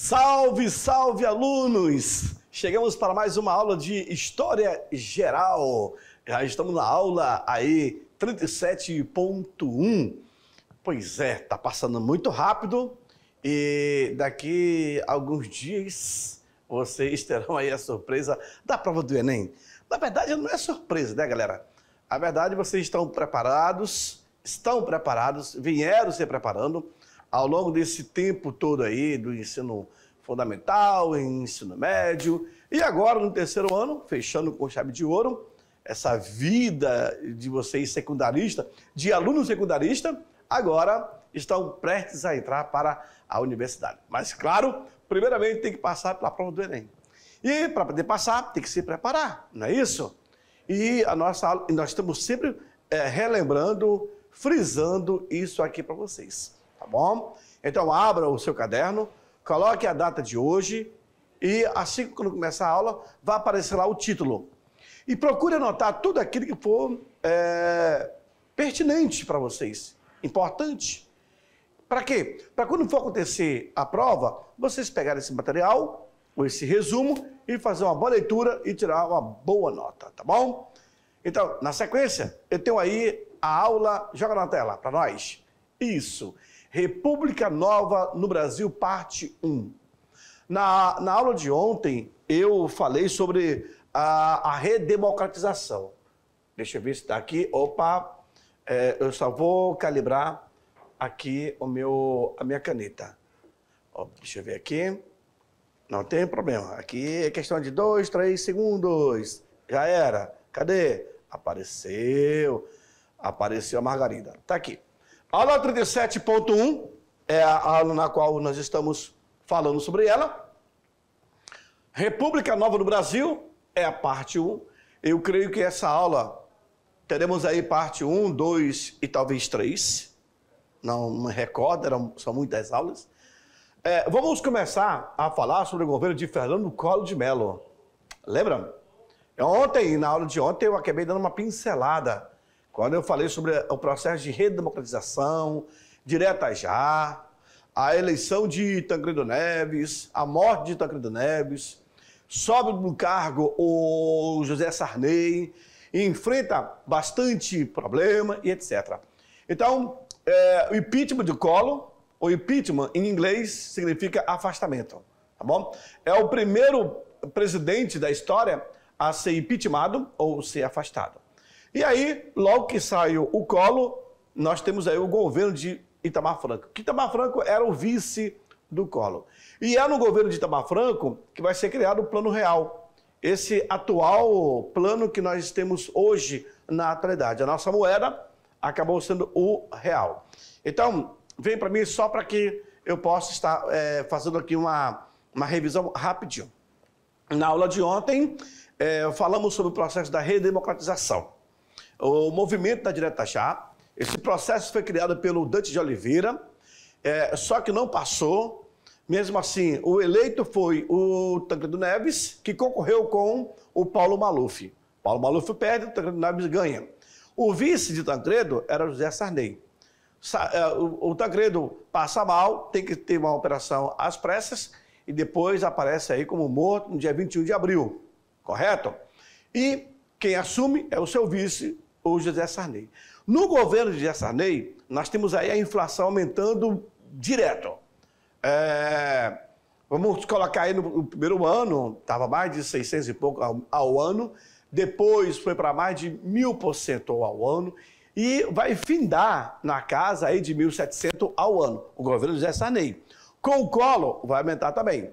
Salve, salve, alunos! Chegamos para mais uma aula de História Geral. Já estamos na aula aí 37.1. Pois é, tá passando muito rápido e daqui a alguns dias vocês terão aí a surpresa da prova do Enem. Na verdade, não é surpresa, né, galera? A verdade, vocês estão preparados, vieram se preparando ao longo desse tempo todo aí do ensino fundamental, ensino médio e agora no terceiro ano, fechando com chave de ouro, essa vida de vocês secundarista, de aluno secundarista, agora estão prestes a entrar para a universidade. Mas claro, primeiramente tem que passar pela prova do Enem. E para poder passar, tem que se preparar, não é isso? E a nossa aula, nós estamos sempre relembrando, frisando isso aqui para vocês. Tá bom? Então abra o seu caderno, coloque a data de hoje e assim que quando começar a aula, vai aparecer lá o título. E procure anotar tudo aquilo que for pertinente para vocês, importante. Para quê? Para quando for acontecer a prova, vocês pegarem esse material, ou esse resumo, e fazer uma boa leitura e tirar uma boa nota, tá bom? Então, na sequência, eu tenho aí a aula, joga na tela para nós. Isso. República Nova no Brasil, parte 1. Na aula de ontem, eu falei sobre a redemocratização. Deixa eu ver se está aqui. Opa, eu só vou calibrar aqui a minha caneta. Deixa eu ver aqui. Não tem problema. Aqui é questão de 2, 3 segundos. Já era. Cadê? Apareceu a Margarida. Está aqui. Aula 37.1 é a aula na qual nós estamos falando sobre ela. República Nova no Brasil é a parte 1. Eu creio que essa aula teremos aí parte 1, 2 e talvez 3. Não me recordo, são muitas aulas. Vamos começar a falar sobre o governo de Fernando Collor de Mello. Lembram? Ontem, na aula de ontem, eu acabei dando uma pincelada quando eu falei sobre o processo de redemocratização, direta já, a eleição de Tancredo Neves, a morte de Tancredo Neves, sobe no cargo o José Sarney, enfrenta bastante problema e etc. Então, o impeachment de Collor, o impeachment em inglês significa afastamento, tá bom? É o primeiro presidente da história a ser impeachmentado ou ser afastado. E aí, logo que saiu o Collor, nós temos aí o governo de Itamar Franco. Que Itamar Franco era o vice do Collor. E é no governo de Itamar Franco que vai ser criado o Plano Real. Esse atual plano que nós temos hoje na atualidade. A nossa moeda acabou sendo o real. Então, vem para mim só para que eu possa estar fazendo aqui uma revisão rapidinho. Na aula de ontem, falamos sobre o processo da redemocratização. O movimento da direta já, esse processo foi criado pelo Dante de Oliveira, só que não passou. Mesmo assim, o eleito foi o Tancredo Neves, que concorreu com o Paulo Maluf. Paulo Maluf perde, o Tancredo Neves ganha. O vice de Tancredo era José Sarney. O Tancredo passa mal, tem que ter uma operação às pressas e depois aparece aí como morto no dia 21 de abril, correto? E quem assume é o seu vice, o José Sarney. No governo de José Sarney, nós temos aí a inflação aumentando direto. Vamos colocar aí no primeiro ano, estava mais de 600 e pouco ao ano, depois foi para mais de 1000% ao ano, e vai findar na casa aí de 1.700 ao ano, o governo de José Sarney. Com o Collor, vai aumentar também.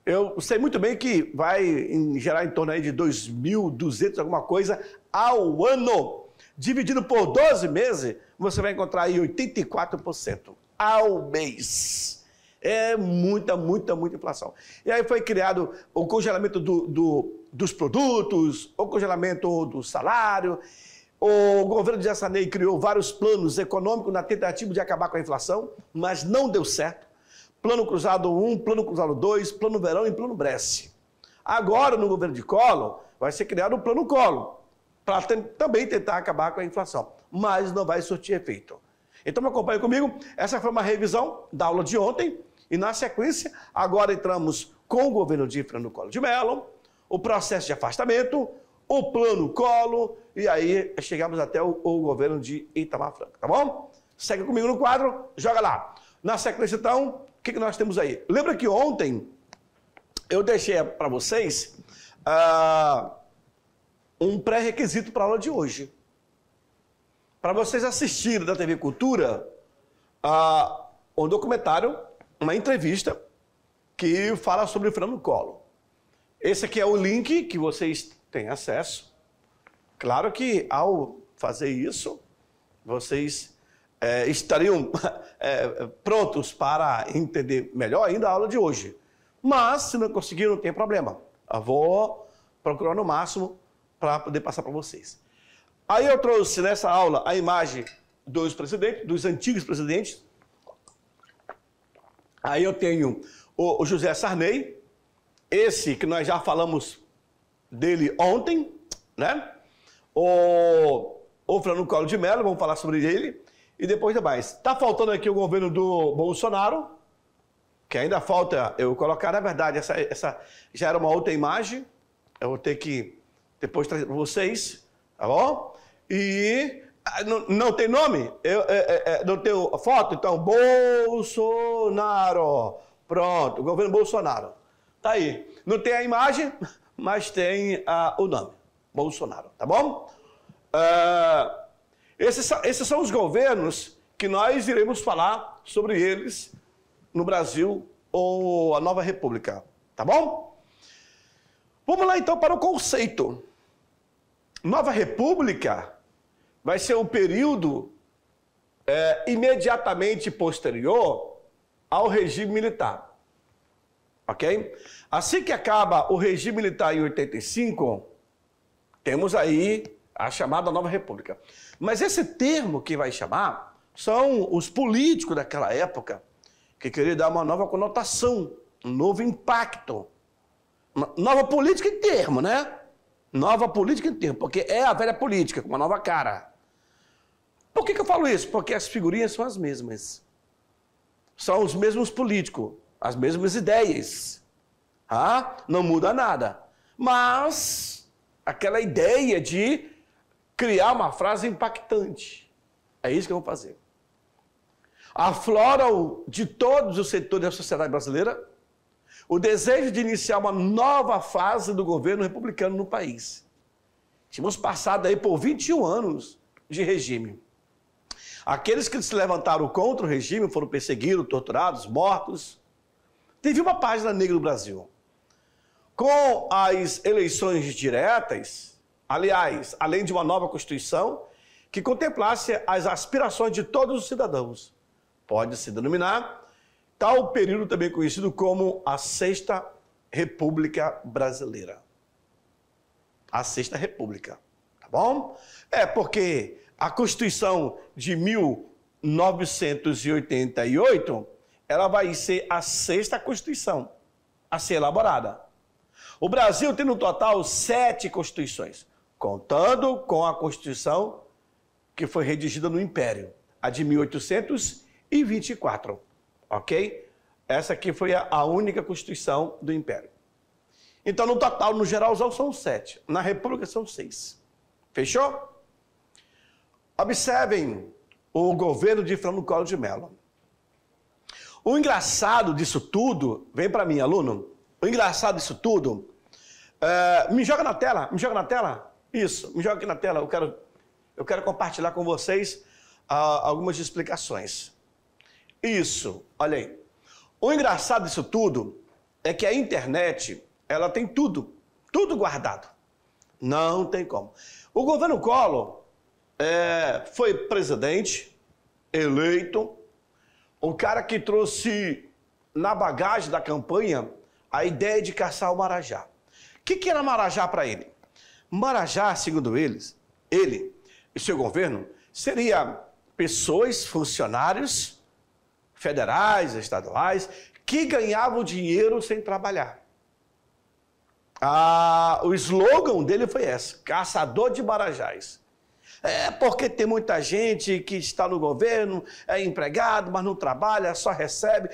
Eu sei muito bem que vai gerar em torno aí de 2.200 alguma coisa ao ano. Dividido por 12 meses, você vai encontrar aí 84% ao mês. É muita inflação. E aí foi criado o congelamento dos produtos, o congelamento do salário. O governo de José Sarney criou vários planos econômicos na tentativa de acabar com a inflação, mas não deu certo. Plano Cruzado 1, Plano Cruzado 2, Plano Verão e Plano Bresce. Agora, no governo de Collor, vai ser criado o Plano Collor, para também tentar acabar com a inflação, mas não vai surtir efeito. Então, acompanhe comigo, essa foi uma revisão da aula de ontem, E na sequência, agora entramos com o governo de Fernando Collor de Mello, o processo de afastamento, o plano Collor, e aí chegamos até o governo de Itamar Franco, tá bom? Segue comigo no quadro, joga lá. Na sequência, então, o que nós temos aí? Lembra que ontem eu deixei para vocês um pré-requisito para a aula de hoje. Para vocês assistirem da TV Cultura um documentário, uma entrevista que fala sobre o Fernando Collor. Esse aqui é o link que vocês têm acesso. Claro que ao fazer isso, vocês estariam prontos para entender melhor ainda a aula de hoje. Mas, se não conseguir, não tem problema. Eu vou procurar no máximo para poder passar para vocês. Aí eu trouxe nessa aula a imagem dos presidentes, dos antigos presidentes. Aí eu tenho o José Sarney, esse que nós já falamos dele ontem, né? O Fernando Collor de Mello, vamos falar sobre ele, e depois demais. Está faltando aqui o governo do Bolsonaro, que ainda falta eu colocar, na verdade, essa já era uma outra imagem, eu vou ter que depois trazer para vocês, tá bom? E não tem nome? Não tem foto? Então, Bolsonaro. Pronto, o governo Bolsonaro. Tá aí. Não tem a imagem, mas tem o nome. Bolsonaro, tá bom? Esses são os governos que nós iremos falar sobre eles no Brasil ou a Nova República, tá bom? Vamos lá então para o conceito. Nova República vai ser um período imediatamente posterior ao regime militar, ok? Assim que acaba o regime militar em 85, temos aí a chamada Nova República. Mas esse termo que vai chamar são os políticos daquela época que queriam dar uma nova conotação, um novo impacto. Nova política em termo, né? Nova política em termo, porque é a velha política, com uma nova cara. Por que eu falo isso? Porque as figurinhas são as mesmas. São os mesmos políticos, as mesmas ideias. Não muda nada. Mas aquela ideia de criar uma frase impactante. É isso que eu vou fazer. Afloram de todos os setores da sociedade brasileira o desejo de iniciar uma nova fase do governo republicano no país. Tínhamos passado aí por 21 anos de regime. Aqueles que se levantaram contra o regime foram perseguidos, torturados, mortos. Teve uma página negra no Brasil. Com as eleições diretas, aliás, além de uma nova Constituição que contemplasse as aspirações de todos os cidadãos. Pode-se denominar tal período também conhecido como a Sexta República Brasileira. A Sexta República, tá bom? Porque a Constituição de 1988, ela vai ser a sexta Constituição a ser elaborada. O Brasil tem no total 7 Constituições, contando com a Constituição que foi redigida no Império, a de 1824, ok? Essa aqui foi a única Constituição do Império. Então, no total, no geralzão, são 7. Na República, são 6. Fechou? Observem o governo de Fernando Collor de Mello. O engraçado disso tudo, vem para mim, aluno, o engraçado disso tudo, me joga na tela, isso, me joga aqui na tela, eu quero compartilhar com vocês algumas explicações. Isso, olha aí. O engraçado disso tudo é que a internet, ela tem tudo guardado. Não tem como. O governo Collor foi presidente, eleito, o cara que trouxe na bagagem da campanha a ideia de caçar o Marajá. O que era Marajá para ele? Marajá, segundo ele e seu governo, seria pessoas, funcionários federais, estaduais, que ganhavam dinheiro sem trabalhar. O slogan dele foi esse, caçador de marajás. É porque tem muita gente que está no governo, é empregado, mas não trabalha, só recebe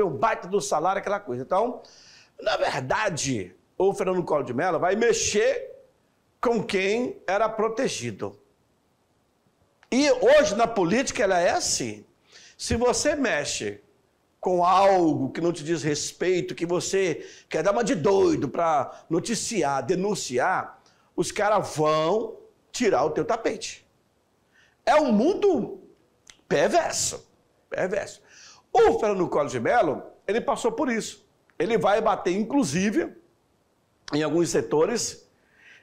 um baita do salário, aquela coisa. Então, na verdade, o Fernando Collor de Mello vai mexer com quem era protegido. E hoje, na política, ela é assim. Se você mexe com algo que não te diz respeito, que você quer dar uma de doido para noticiar, denunciar, os caras vão tirar o teu tapete. É um mundo perverso. Perverso. O Fernando Collor de Mello, ele passou por isso. Ele vai bater, inclusive, em alguns setores.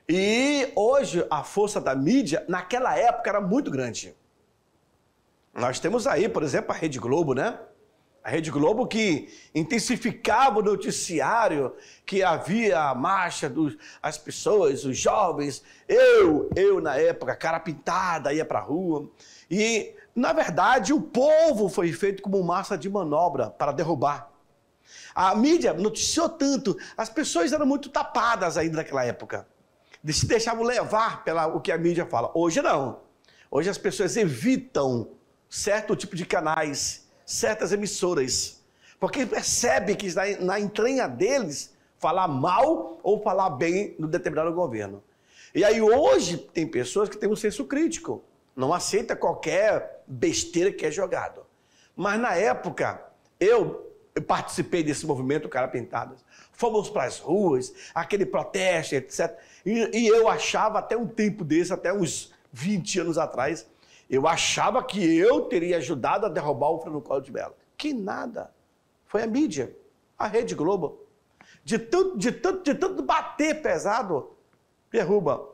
E hoje a força da mídia, naquela época, era muito grande. Nós temos aí, por exemplo, a Rede Globo, né? A Rede Globo que intensificava o noticiário, que havia a marcha as pessoas, os jovens. Eu na época, cara pintada, ia pra rua. E, na verdade, o povo foi feito como massa de manobra para derrubar. A mídia noticiou tanto, as pessoas eram muito tapadas ainda naquela época. Se deixavam levar pelo que a mídia fala. Hoje não. Hoje as pessoas evitam certo tipo de canais, certas emissoras, porque percebe que está na entranha deles falar mal ou falar bem no determinado governo. E aí hoje tem pessoas que têm um senso crítico, não aceita qualquer besteira que é jogado. Mas na época, eu participei desse movimento Cara Pintadas. Fomos para as ruas, aquele protesto, etc. E eu achava até um tempo desse, até uns 20 anos atrás, eu achava que eu teria ajudado a derrubar o Fernando Collor de Mello. Que nada. Foi a mídia, a Rede Globo. De tanto bater pesado, derruba.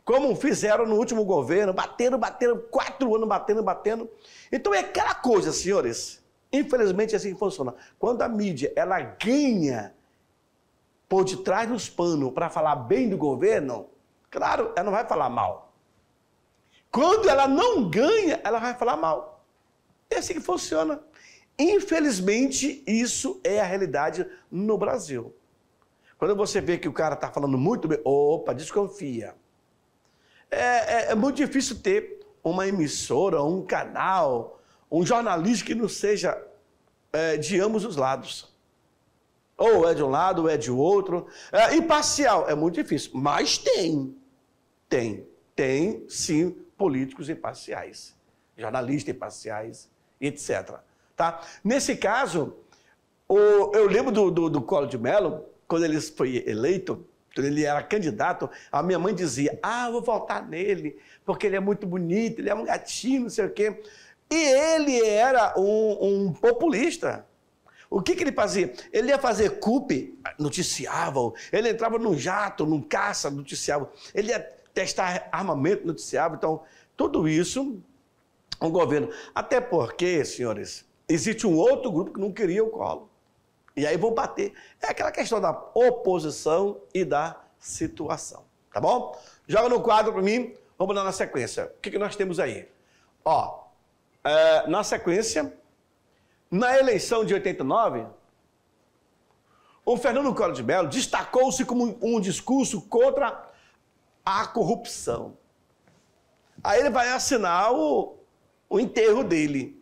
Como fizeram no último governo, bateram, 4 anos batendo. Então é aquela coisa, senhores. Infelizmente assim funciona. Quando a mídia, ela ganha por detrás dos panos para falar bem do governo, claro, ela não vai falar mal. Quando ela não ganha, ela vai falar mal. É assim que funciona. Infelizmente, isso é a realidade no Brasil. Quando você vê que o cara está falando muito bem, opa, desconfia. É muito difícil ter uma emissora, um canal, um jornalista que não seja de ambos os lados. Ou é de um lado, ou é de outro. Imparcial, é muito difícil. Mas tem sim políticos imparciais, jornalistas imparciais, etc. Tá? Nesse caso, eu lembro do Collor de Mello, quando ele foi eleito, quando ele era candidato, a minha mãe dizia, eu vou votar nele, porque ele é muito bonito, ele é um gatinho, não sei o quê. E ele era um populista. O que ele fazia? Ele ia fazer CUP, noticiava, ele entrava num jato, num caça, noticiava, ele ia testar armamento, noticiava. Então, tudo isso, um governo. Até porque, senhores, existe um outro grupo que não queria o Collor. E aí vão bater. É aquela questão da oposição e da situação. Tá bom? Joga no quadro para mim, vamos dar na sequência. O que nós temos aí? Na sequência, na eleição de 89, o Fernando Collor de Mello destacou-se como um discurso contra a corrupção. Aí ele vai assinar o enterro dele.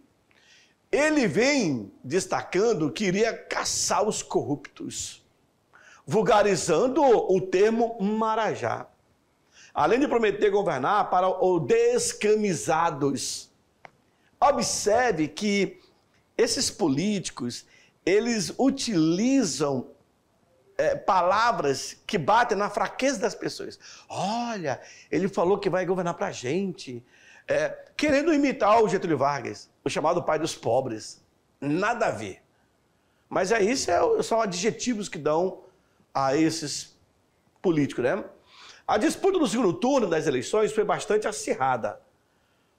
Ele vem destacando que iria caçar os corruptos, vulgarizando o termo Marajá. Além de prometer governar para os descamisados. Observe que esses políticos, eles utilizam palavras que batem na fraqueza das pessoas. Olha, ele falou que vai governar para a gente, querendo imitar o Getúlio Vargas, o chamado pai dos pobres. Nada a ver. Mas isso são adjetivos que dão a esses políticos, né? A disputa do segundo turno das eleições foi bastante acirrada.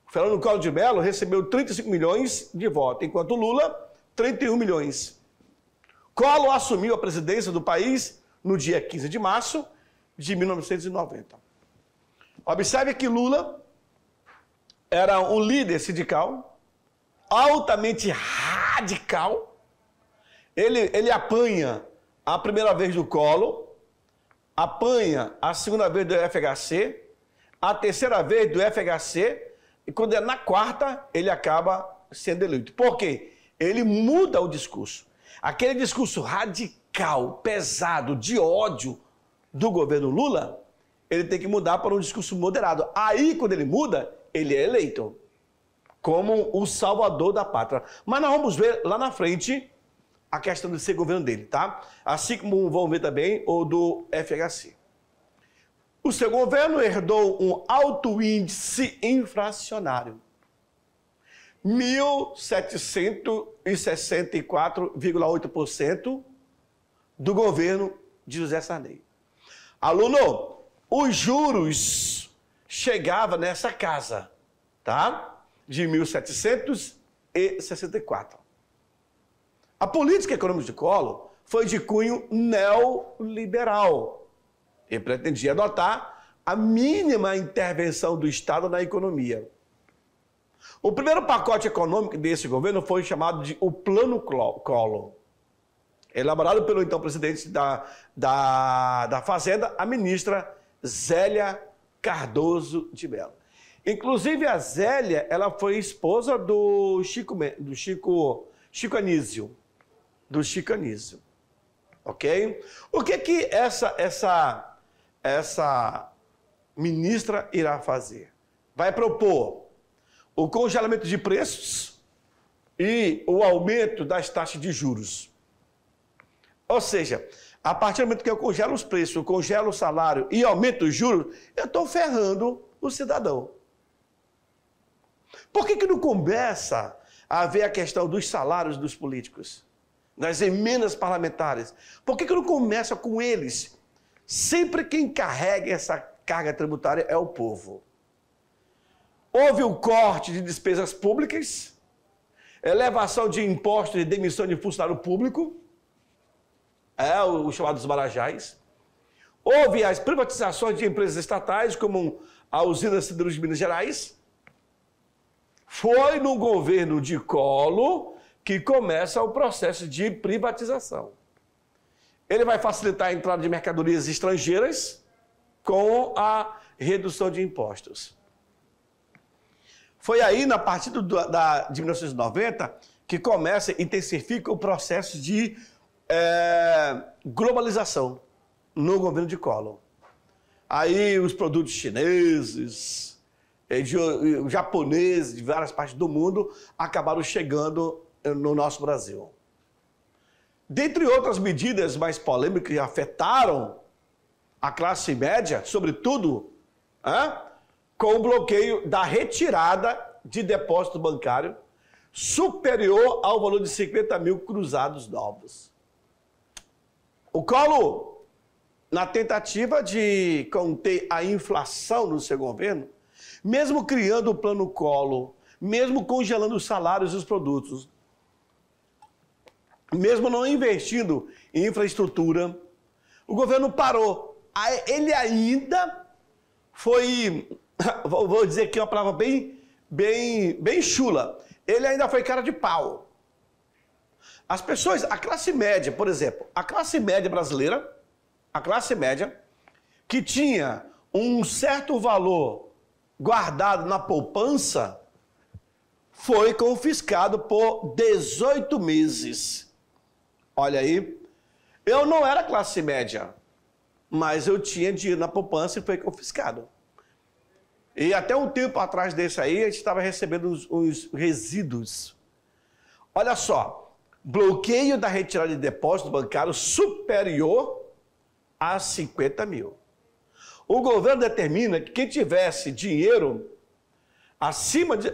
O Fernando Collor de Mello recebeu 35 milhões de votos, enquanto Lula, 31 milhões. Collor assumiu a presidência do país no dia 15 de março de 1990. Observe que Lula era um líder sindical, altamente radical. Ele apanha a primeira vez do Collor, apanha a segunda vez do FHC, a terceira vez do FHC, e quando é na quarta, ele acaba sendo eleito. Por quê? Ele muda o discurso. Aquele discurso radical, pesado, de ódio do governo Lula, ele tem que mudar para um discurso moderado. Aí, quando ele muda, ele é eleito como o salvador da pátria. Mas nós vamos ver lá na frente a questão de ser governo dele, tá? Assim como vamos ver também o do FHC. O seu governo herdou um alto índice inflacionário. 1.764,8% do governo de José Sarney. Aluno, os juros chegavam nessa casa, tá? De 1.764. A política econômica de Collor foi de cunho neoliberal e pretendia adotar a mínima intervenção do Estado na economia. O primeiro pacote econômico desse governo foi chamado de o Plano Collor, elaborado pelo então presidente da Fazenda, a ministra Zélia Cardoso de Mello. Inclusive, a Zélia, ela foi esposa do Chico Anísio. Ok? O que essa ministra irá fazer? Vai propor o congelamento de preços e o aumento das taxas de juros. Ou seja, a partir do momento que eu congelo os preços, eu congelo o salário e aumento os juros, eu estou ferrando o cidadão. Por que não começa a ver a questão dos salários dos políticos, das emendas parlamentares? Por que não começa com eles? Sempre quem carrega essa carga tributária é o povo. Houve o corte de despesas públicas, elevação de impostos e demissão de funcionário público, os chamados marajás. Houve as privatizações de empresas estatais, como a usina Siderúrgica de Minas Gerais. Foi no governo de Collor que começa o processo de privatização. Ele vai facilitar a entrada de mercadorias estrangeiras com a redução de impostos. Foi aí, a partir de 1990, que começa e intensifica o processo de globalização no governo de Collor. Aí os produtos chineses, japoneses, de várias partes do mundo, acabaram chegando no nosso Brasil. Dentre outras medidas mais polêmicas que afetaram a classe média, sobretudo, com o bloqueio da retirada de depósito bancário superior ao valor de 50 mil cruzados novos. O Collor, na tentativa de conter a inflação no seu governo, mesmo criando o Plano Collor, mesmo congelando os salários e os produtos, mesmo não investindo em infraestrutura, o governo parou. Ele ainda foi, vou dizer aqui uma palavra bem chula, ele ainda foi cara de pau. As pessoas, a classe média, por exemplo, a classe média brasileira, a classe média, que tinha um certo valor guardado na poupança, foi confiscado por 18 meses. Olha aí, eu não era classe média, mas eu tinha dinheiro na poupança e foi confiscado. E até um tempo atrás desse aí, a gente estava recebendo os resíduos. Olha só, bloqueio da retirada de depósito bancário superior a 50 mil. O governo determina que quem tivesse dinheiro acima de...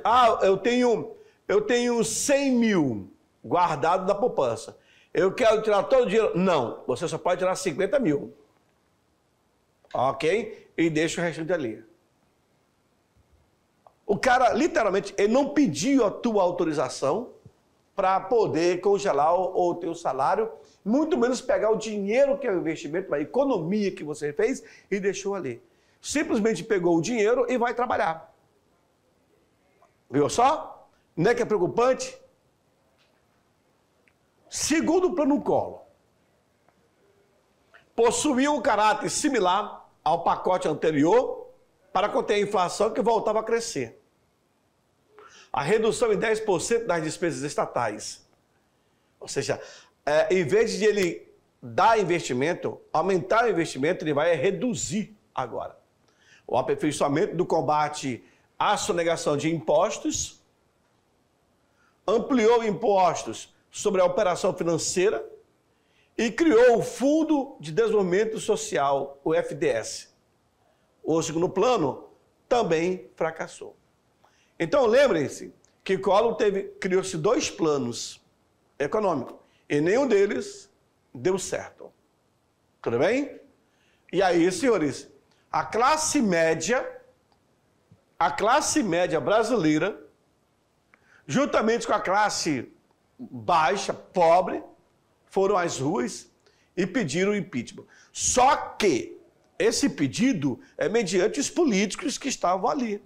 eu tenho 100 mil guardado na poupança. Eu quero tirar todo o dinheiro. Não, você só pode tirar 50 mil. Ok? E deixa o restante ali. O cara, literalmente, ele não pediu a tua autorização para poder congelar o teu salário, muito menos pegar o dinheiro que é o investimento, a economia que você fez e deixou ali. Simplesmente pegou o dinheiro e vai trabalhar. Viu só? Não é que é preocupante? Segundo o Plano Collor, possuía um caráter similar ao pacote anterior, para conter a inflação que voltava a crescer. A redução em 10% das despesas estatais. Ou seja, em vez de ele dar investimento, aumentar o investimento, ele vai reduzir agora. O aperfeiçoamento do combate à sonegação de impostos, ampliou impostos sobre a operação financeira e criou o Fundo de Desenvolvimento Social, o FDS. O segundo plano também fracassou. Então, lembrem-se que Collor criou-se 2 planos econômicos e nenhum deles deu certo. Tudo bem? E aí, senhores, a classe média brasileira, juntamente com a classe baixa, pobre, foram às ruas e pediram o impeachment. Só que esse pedido é mediante os políticos que estavam ali,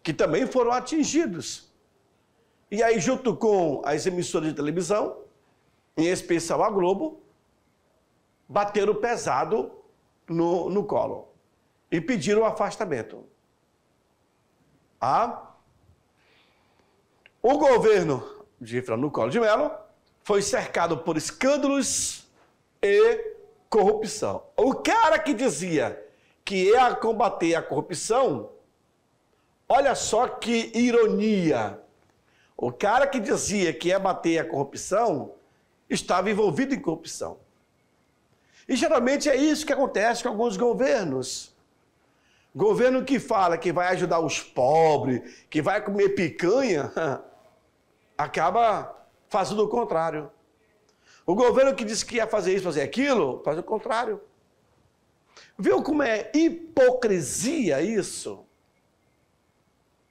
que também foram atingidos. E aí, junto com as emissoras de televisão, em especial a Globo, bateram pesado no Collor e pediram o afastamento. O governo de Fernando Collor de Mello foi cercado por escândalos e corrupção. O cara que dizia que ia combater a corrupção, olha só que ironia. O cara que dizia que ia bater a corrupção estava envolvido em corrupção. E geralmente é isso que acontece com alguns governos. Governo que fala que vai ajudar os pobres, que vai comer picanha, acaba fazendo o contrário. O governo que disse que ia fazer isso, fazer aquilo, faz o contrário. Viu como é hipocrisia isso?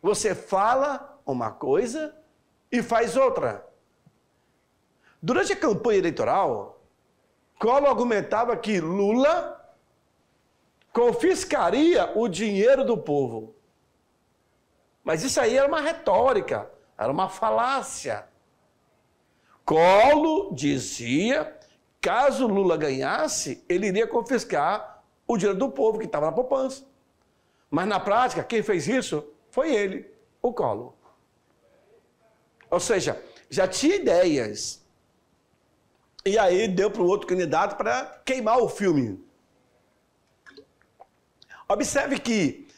Você fala uma coisa e faz outra. Durante a campanha eleitoral, Collor argumentava que Lula confiscaria o dinheiro do povo. Mas isso aí era uma retórica, era uma falácia. Collor dizia, caso Lula ganhasse, ele iria confiscar o dinheiro do povo que estava na poupança. Mas na prática, quem fez isso foi ele, o Collor. Ou seja, já tinha ideias. E aí deu para o outro candidato para queimar o filme. Observe que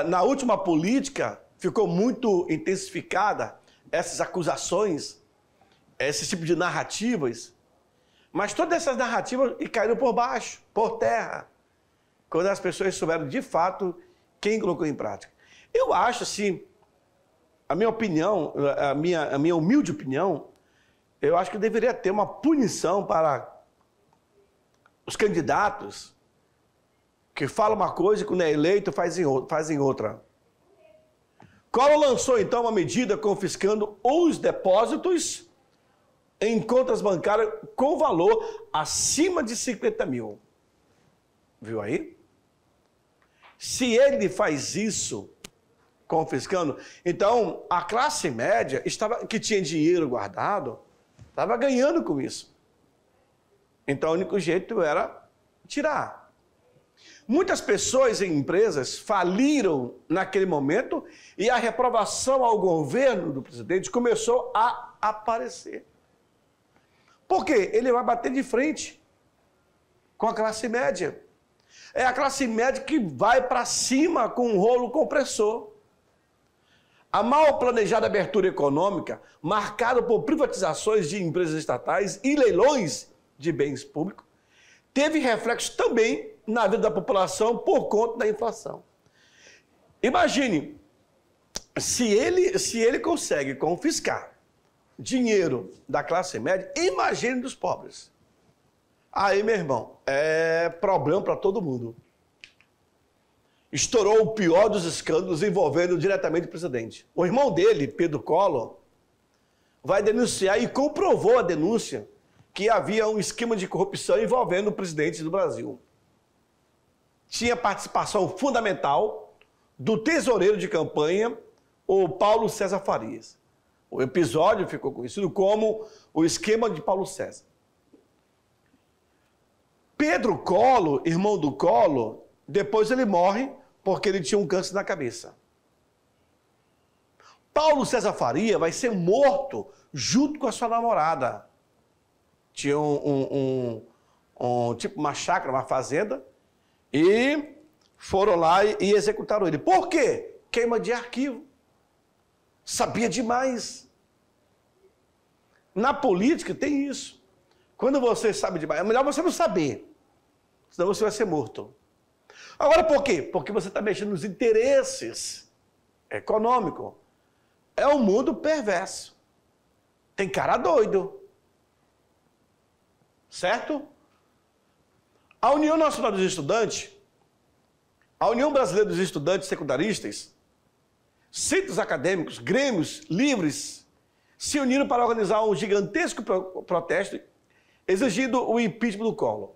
na última política ficou muito intensificada essas acusações, esse tipo de narrativas, mas todas essas narrativas caíram por baixo, por terra, quando as pessoas souberam de fato quem colocou em prática. Eu acho assim, a minha opinião, a minha humilde opinião, eu acho que deveria ter uma punição para os candidatos que falam uma coisa e quando é eleito fazem outra. Collor lançou então uma medida confiscando os depósitos em contas bancárias com valor acima de 50 mil. Viu aí? Se ele faz isso, confiscando, então a classe média que tinha dinheiro guardado, estava ganhando com isso. Então o único jeito era tirar. Muitas pessoas e empresas faliram naquele momento e a reprovação ao governo do presidente começou a aparecer. Por quê? Ele vai bater de frente com a classe média. É a classe média que vai para cima com um rolo compressor. A mal planejada abertura econômica, marcada por privatizações de empresas estatais e leilões de bens públicos, teve reflexo também na vida da população por conta da inflação. Imagine, se ele consegue confiscar dinheiro da classe média, imagine dos pobres. Aí, meu irmão, é problema para todo mundo. Estourou o pior dos escândalos envolvendo diretamente o presidente. O irmão dele, Pedro Collor, vai denunciar e comprovou a denúncia que havia um esquema de corrupção envolvendo o presidente do Brasil. Tinha participação fundamental do tesoureiro de campanha, o Paulo César Farias. O episódio ficou conhecido como o esquema de Paulo César. Pedro Collor, irmão do Collor, depois ele morre porque ele tinha um câncer na cabeça. Paulo César Faria vai ser morto junto com a sua namorada. Tinha tipo uma chácara, uma fazenda, e foram lá e executaram ele. Por quê? Queima de arquivo. Sabia demais. Na política tem isso. Quando você sabe demais, é melhor você não saber, senão você vai ser morto. Agora por quê? Porque você está mexendo nos interesses econômicos. É um mundo perverso. Tem cara doido. Certo? A União Nacional dos Estudantes, a União Brasileira dos Estudantes Secundaristas, centros acadêmicos, grêmios livres, se uniram para organizar um gigantesco protesto exigindo o impeachment do Collor.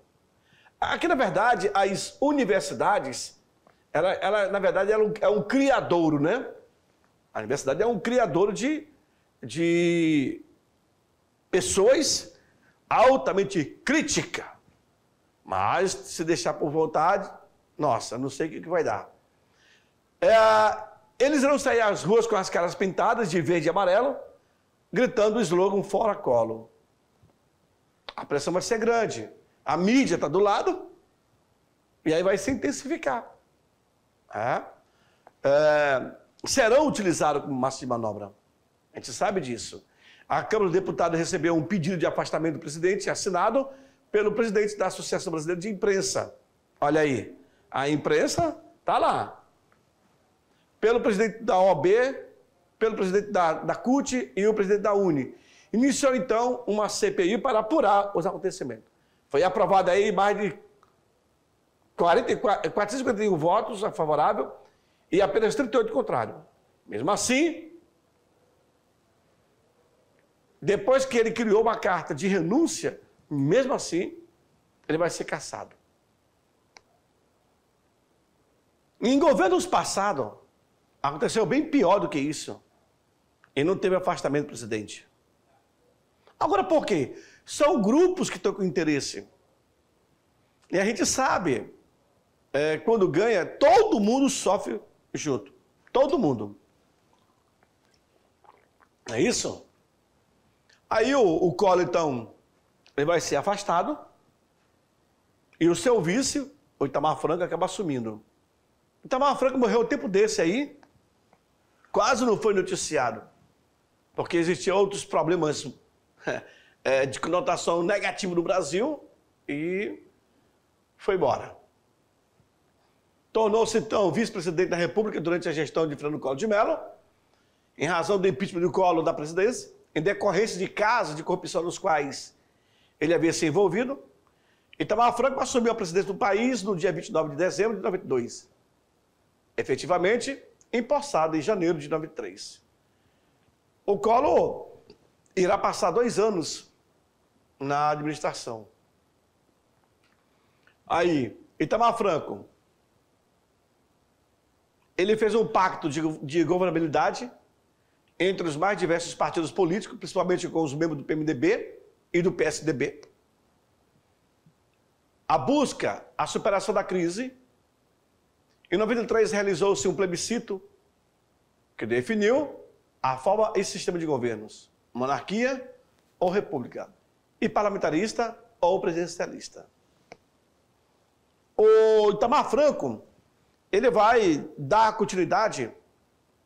Aqui, na verdade, as universidades, na verdade, é um criadouro, né? A universidade é um criadouro de pessoas altamente críticas. Mas, se deixar por vontade, nossa, não sei o que vai dar. Eles irão sair às ruas com as caras pintadas de verde e amarelo, gritando o slogan Fora Collor. A pressão vai ser grande. A mídia está do lado e aí vai se intensificar. Serão utilizados como massa de manobra. A gente sabe disso. A Câmara dos Deputados recebeu um pedido de afastamento do presidente, assinado pelo presidente da Associação Brasileira de Imprensa. Olha aí, a imprensa está lá. Pelo presidente da OAB, pelo presidente da CUT e o presidente da UNE. Iniciou, então, uma CPI para apurar os acontecimentos. Foi aprovado aí mais de 451 votos a favorável e apenas 38 contrários. Mesmo assim, depois que ele criou uma carta de renúncia, mesmo assim, ele vai ser cassado. Em governos passados, aconteceu bem pior do que isso. E não teve afastamento do presidente. Agora, por quê? São grupos que estão com interesse. E a gente sabe, quando ganha, todo mundo sofre junto. Todo mundo. É isso? Aí o Collor, então, ele vai ser afastado e o seu vice, o Itamar Franco, acaba assumindo. O Itamar Franco morreu um tempo desse aí, quase não foi noticiado, porque existiam outros problemas de conotação negativa no Brasil e foi embora. Tornou-se, então, vice-presidente da República durante a gestão de Fernando Collor de Mello, em razão do impeachment do Collor da presidência, em decorrência de casos de corrupção nos quais ele havia se envolvido. Itamar Franco assumiu a presidência do país no dia 29 de dezembro de 92. Efetivamente, empossado em janeiro de 93. O Collor irá passar 2 anos na administração. Aí, Itamar Franco, ele fez um pacto de governabilidade entre os mais diversos partidos políticos, principalmente com os membros do PMDB e do PSDB. A busca, a superação da crise. Em 93 realizou-se um plebiscito que definiu a forma e sistema de governos: monarquia ou república, e parlamentarista ou presidencialista. O Itamar Franco, ele vai dar continuidade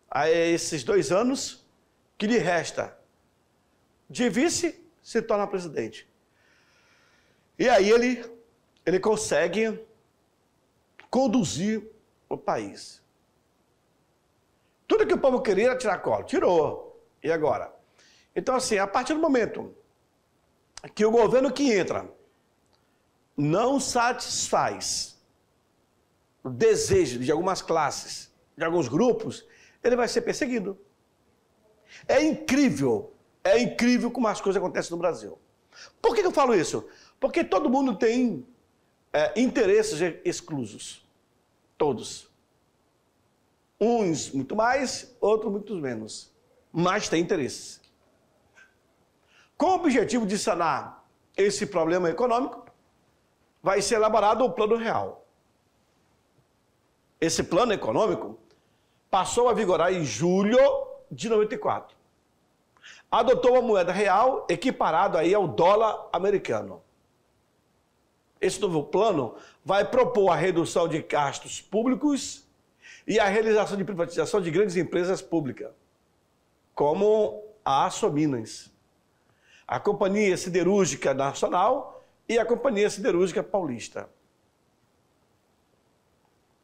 a esses 2 anos que lhe resta. De vice, se torna presidente. E aí ele consegue conduzir o país. Tudo que o povo queria era tirar Collor. Tirou. E agora? Então, assim, a partir do momento que o governo que entra não satisfaz o desejo de algumas classes, de alguns grupos, ele vai ser perseguido. É incrível como as coisas acontecem no Brasil. Por que eu falo isso? Porque todo mundo tem interesses exclusos. Todos. Uns muito mais, outros muito menos. Mas tem interesses. Com o objetivo de sanar esse problema econômico, vai ser elaborado o Plano Real. esse plano econômico passou a vigorar em julho de 94. Adotou uma moeda real equiparada aí ao dólar americano. Esse novo plano vai propor a redução de gastos públicos e a realização de privatização de grandes empresas públicas, como a Açominas, a Companhia Siderúrgica Nacional e a Companhia Siderúrgica Paulista.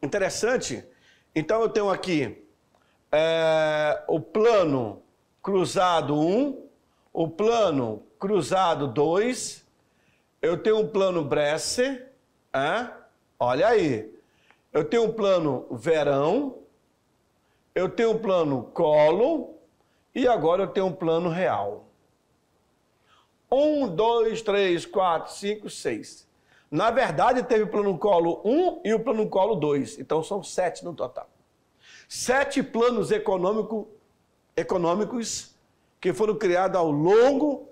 Interessante. Então eu tenho aqui o plano cruzado 1, o plano cruzado 2, eu tenho um plano Bresser, olha aí, eu tenho um plano Verão, eu tenho um plano Collor e agora eu tenho um plano Real. 1, 2, 3, 4, 5, 6. Na verdade, teve o plano Collor 1 e o plano Collor 2. Então, são 7 no total. 7 planos econômicos que foram criados ao longo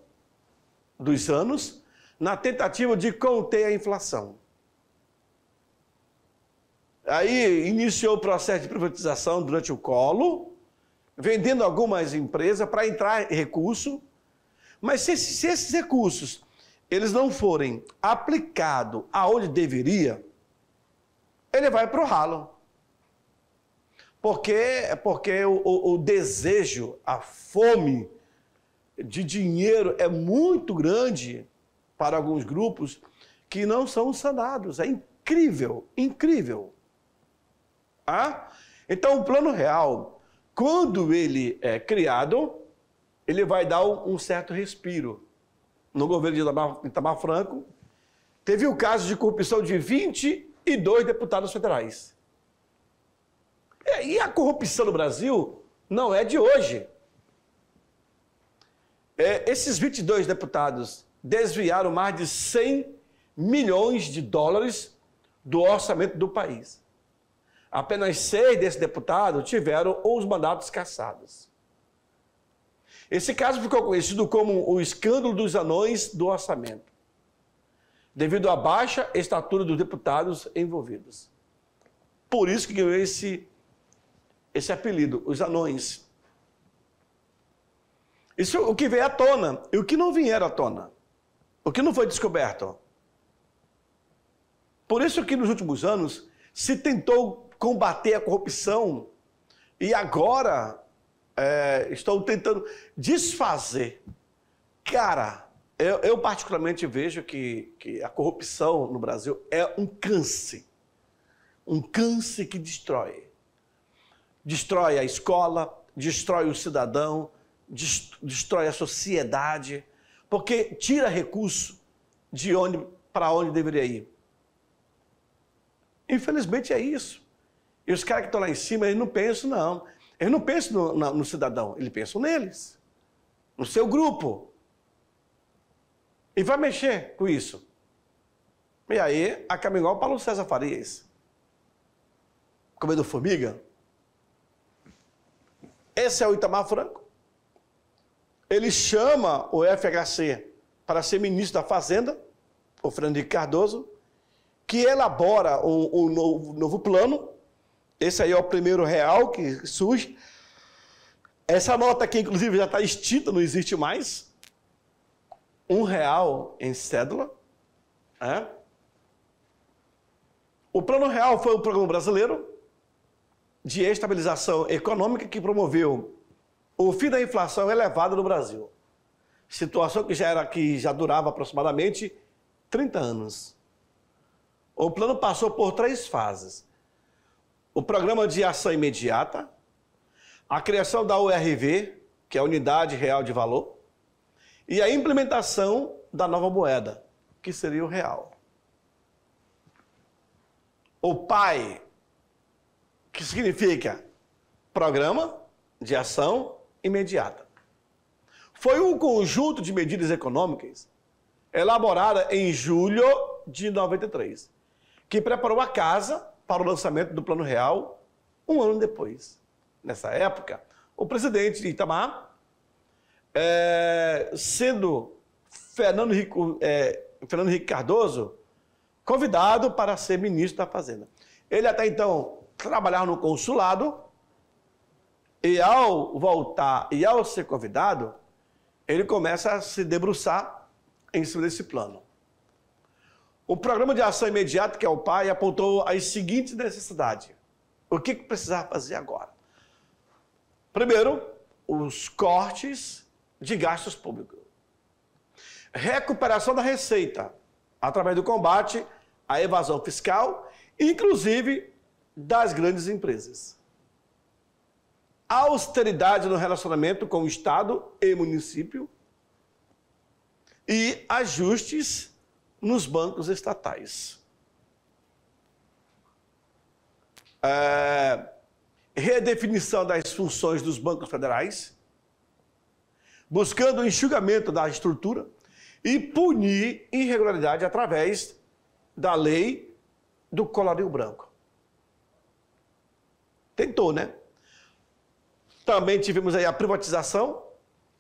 dos anos na tentativa de conter a inflação. Aí, iniciou o processo de privatização durante o Collor, vendendo algumas empresas para entrar recurso. Mas se esses recursos eles não forem aplicados aonde deveria, ele vai para o ralo. Porque o desejo, a fome de dinheiro é muito grande para alguns grupos que não são sanados. É incrível, incrível. Então, o Plano Real, quando ele é criado, ele vai dar um certo respiro. No governo de Itamar Franco, teve o caso de corrupção de 22 deputados federais. E a corrupção no Brasil não é de hoje. Esses 22 deputados desviaram mais de 100 milhões de dólares do orçamento do país. Apenas 6 desses deputados tiveram os mandatos cassados. Esse caso ficou conhecido como o escândalo dos anões do orçamento, devido à baixa estatura dos deputados envolvidos. Por isso que ganhou esse apelido, os anões. Isso é o que veio à tona e o que não vier à tona, o que não foi descoberto. Por isso que nos últimos anos se tentou combater a corrupção e agora estão tentando desfazer. Cara, eu particularmente vejo que a corrupção no Brasil é um câncer que destrói. Destrói a escola, destrói o cidadão, destrói a sociedade, porque tira recurso de onde para onde deveria ir. Infelizmente é isso. E os caras que estão lá em cima, eles não pensam, não. Eles não pensam no cidadão, eles pensam neles, no seu grupo. E vai mexer com isso. E aí, acaba igual o Paulo César Farias. Comendo formiga. Esse é o Itamar Franco. Ele chama o FHC para ser ministro da Fazenda, o Fernando Henrique Cardoso, que elabora um novo plano. Esse aí é o primeiro real que surge. Essa nota aqui, inclusive, já está extinta, não existe mais. R$1 em cédula. O Plano Real foi um programa brasileiro de estabilização econômica que promoveu o fim da inflação elevada no Brasil. Situação que já durava aproximadamente 30 anos. O plano passou por 3 fases. O Programa de Ação Imediata, a criação da URV, que é a Unidade Real de Valor, e a implementação da nova moeda, que seria o real. O PAI, que significa Programa de Ação Imediata, foi um conjunto de medidas econômicas elaborada em julho de 93, que preparou a casa para o lançamento do Plano Real um ano depois. Nessa época, o presidente de Itamar, sendo Fernando Henrique Cardoso, convidado para ser ministro da Fazenda. Ele até então trabalhava no consulado e ao voltar e ao ser convidado, ele começa a se debruçar em cima desse plano. O Programa de Ação Imediata, que é o PAI, apontou as seguintes necessidades. O que precisava fazer agora? Primeiro, os cortes de gastos públicos. Recuperação da receita, através do combate à evasão fiscal, inclusive das grandes empresas. Austeridade no relacionamento com o Estado e município e ajustes nos bancos estatais. Redefinição das funções dos bancos federais, buscando o enxugamento da estrutura e punir irregularidade através da lei do colarinho branco. Tentou, né? Também tivemos aí a privatização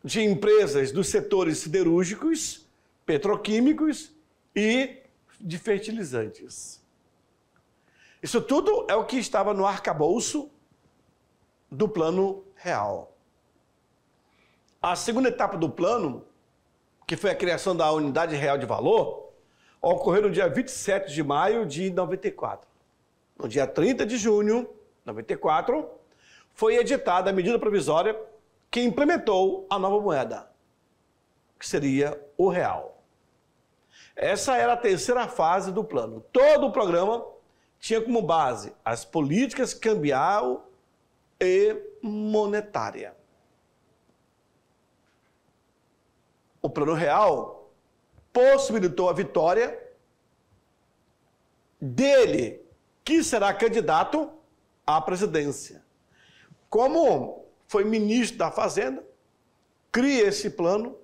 de empresas dos setores siderúrgicos, petroquímicos e de fertilizantes. Isso tudo é o que estava no arcabouço do Plano Real. A segunda etapa do plano, que foi a criação da Unidade Real de Valor, ocorreu no dia 27 de maio de 94. No dia 30 de junho de 94, foi editada a medida provisória que implementou a nova moeda, que seria o real. Essa era a terceira fase do plano. Todo o programa tinha como base as políticas cambial e monetária. O Plano Real possibilitou a vitória dele, que será candidato à presidência. Como foi ministro da Fazenda, cria esse plano,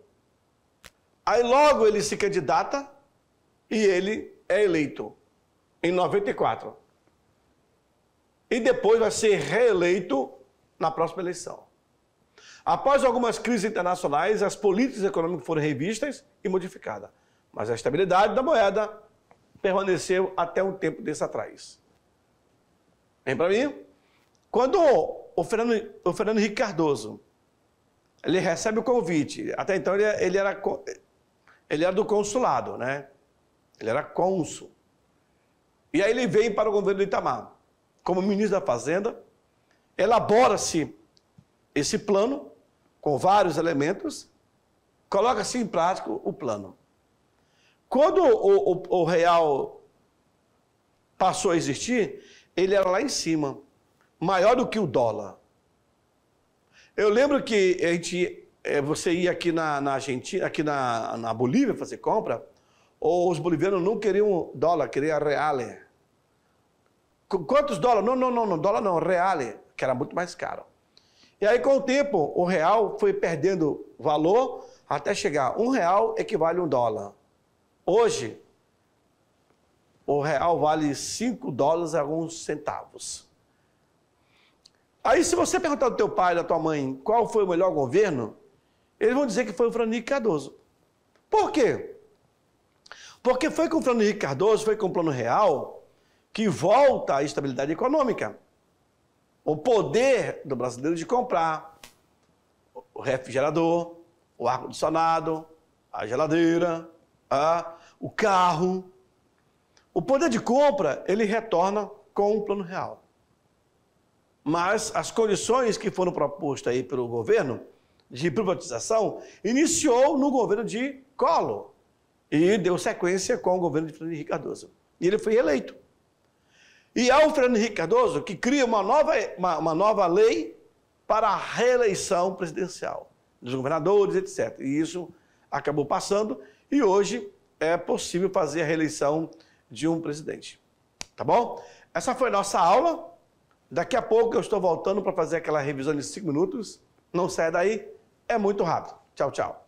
aí logo ele se candidata e ele é eleito em 94. E depois vai ser reeleito na próxima eleição. Após algumas crises internacionais, as políticas econômicas foram revistas e modificadas. Mas a estabilidade da moeda permaneceu até um tempo desse atrás. Vem para mim? Quando o Fernando Henrique Cardoso, ele recebe o convite, até então ele era do consulado, né? Ele era cônsul. E aí ele vem para o governo do Itamar, como ministro da Fazenda, elabora-se esse plano, com vários elementos, coloca-se em prática o plano. Quando o real passou a existir, ele era lá em cima, maior do que o dólar. Eu lembro que você ia aqui na Argentina, aqui na Bolívia fazer compra, ou os bolivianos não queriam dólar, queriam reale. Quantos dólares? Não, dólar não, reale, que era muito mais caro. E aí, com o tempo, o real foi perdendo valor até chegar. R$1 equivale a $1. Hoje, o real vale $5 e alguns centavos. Aí, se você perguntar do teu pai, da tua mãe, qual foi o melhor governo, eles vão dizer que foi o Fernando Henrique Cardoso. Por quê? Porque foi com o Fernando Henrique Cardoso, foi com o Plano Real, que volta a estabilidade econômica. O poder do brasileiro de comprar o refrigerador, o ar-condicionado, a geladeira, o carro. O poder de compra, ele retorna com o Plano Real. Mas as condições que foram propostas aí pelo governo de privatização iniciou no governo de Collor e deu sequência com o governo de Fernando Henrique Cardoso. E ele foi eleito. E é o Fernando Henrique Cardoso que cria uma nova lei para a reeleição presidencial dos governadores, etc. E isso acabou passando e hoje é possível fazer a reeleição de um presidente. Tá bom? Essa foi a nossa aula. Daqui a pouco eu estou voltando para fazer aquela revisão de 5 minutos. Não saia daí, é muito rápido. Tchau, tchau.